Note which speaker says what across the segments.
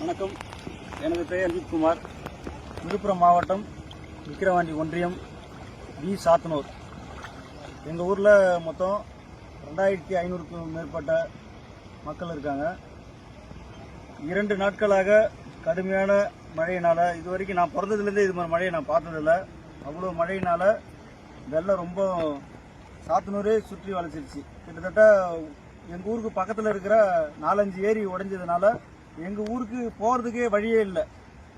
Speaker 1: வணக்கம். எனது பெயர் அஜித்குமார். விழுப்புரம் மாவட்டம் விக்கிரவாண்டி ஒன்றியம் டி சாத்தனூர். எங்கள் ஊரில் மொத்தம் 2500க்கும் மேற்பட்ட மக்கள் இருக்காங்க. 2 நாட்களாக கடுமையான மழையினால், இதுவரைக்கும் நான் பிறந்ததுலேருந்தே இது மாதிரி மழையை நான் பார்த்ததில்லை. அவ்வளோ மழையினால் வெள்ளம் ரொம்ப சாத்தனூரே சுற்றி வளைச்சிருச்சு. கிட்டத்தட்ட எங்கள் ஊருக்கு பக்கத்தில் இருக்கிற 4-5 ஏரி உடைஞ்சதுனால எங்கள் ஊருக்கு போகிறதுக்கே வழியே இல்லை.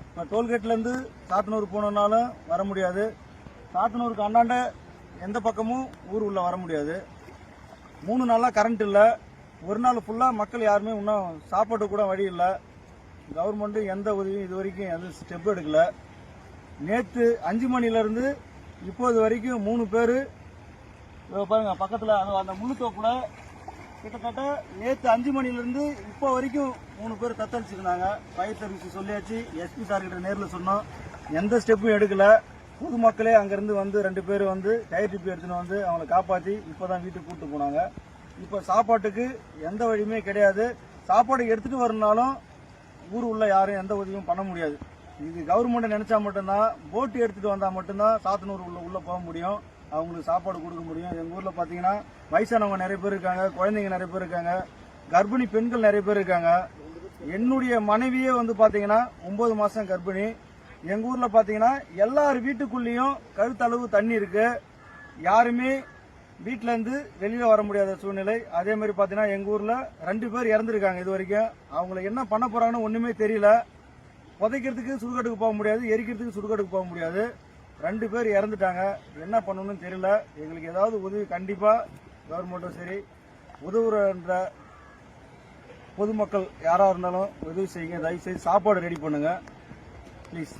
Speaker 1: இப்போ டோல்கேட்லேருந்து சாத்தனூர் போனோன்னாலும் வர முடியாது. சாத்தனூருக்கு அண்ணாண்ட எந்த பக்கமும் ஊர் உள்ள வர முடியாது. 3 நாளாக கரண்ட் இல்லை. ஒரு நாள் ஃபுல்லாக மக்கள் யாருமே இன்னும் சாப்பாட்டு கூட வழி இல்லை. கவர்மெண்ட்டு எந்த உதவியும் இது வரைக்கும் எதுவும் ஸ்டெப் எடுக்கலை. நேற்று 5 மணிலேருந்து இப்போது வரைக்கும் 3 பேர் பாருங்க பக்கத்தில் அந்த முள்ளுத்தோப்புல கிட்டத்தட்ட நேற்று 5 மணிலேருந்து இப்போ வரைக்கும் 3 பேர் தத்தளிச்சுருந்தாங்க. ஃபயர் சர்வீஸ் சொல்லியாச்சு, எஸ்பி சார்கிட்ட நேரில் சொன்னோம், எந்த ஸ்டெப்பும் எடுக்கலை. பொதுமக்களே அங்கேருந்து வந்து 2 பேர் வந்து டயர் டிப்பி எடுத்துன்னு வந்து அவங்களை காப்பாற்றி இப்போ தான் வீட்டுக்கு கூப்பிட்டு போனாங்க. இப்போ சாப்பாட்டுக்கு எந்த வழியுமே கிடையாது. சாப்பாடு எடுத்துகிட்டு வரணுனாலும் ஊர் உள்ள யாரும் எந்த உதவியும் பண்ண முடியாது. இது கவர்மெண்ட் நினைச்சா மட்டும்தான், போட்டு எடுத்துகிட்டு வந்தால் மட்டும்தான் சாத்தனூர் உள்ள போக முடியும், அவங்களுக்கு சாப்பாடு கொடுக்க முடியும். எங்கள் ஊரில் பார்த்தீங்கன்னா வயசானவங்க நிறைய பேர் இருக்காங்க, குழந்தைங்க நிறைய பேர் இருக்காங்க, கர்ப்பிணி பெண்கள் நிறைய பேர் இருக்காங்க. என்னுடைய மனைவியே வந்து பார்த்தீங்கன்னா 9 மாதம் கர்ப்பிணி. எங்கள் ஊரில் பார்த்தீங்கன்னா எல்லார் வீட்டுக்குள்ளேயும் கழுத்தளவு தண்ணி இருக்கு. யாருமே வீட்டிலேருந்து வெளியில் வர முடியாத சூழ்நிலை. அதே மாதிரி பார்த்தீங்கன்னா எங்கள் ஊரில் 2 பேர் இறந்துருக்காங்க இது வரைக்கும். அவங்கள என்ன பண்ண போகிறாங்கன்னு ஒன்றுமே தெரியல. புதைக்கிறதுக்கு சுடுகாட்டுக்கு போக முடியாது, எரிக்கிறதுக்கு சுடுகாட்டுக்கு போக முடியாது. 2 பேர் இறந்துட்டாங்க. என்ன பண்ணணும்னு தெரியல. எங்களுக்கு ஏதாவது உதவி கண்டிப்பாக கவர்மெண்ட்டும் சரி, உதவுற பொதுமக்கள் யாராக இருந்தாலும் உதவி செய்யுங்க. தயவுசெய்து சாப்பாடு ரெடி பண்ணுங்க ப்ளீஸ்.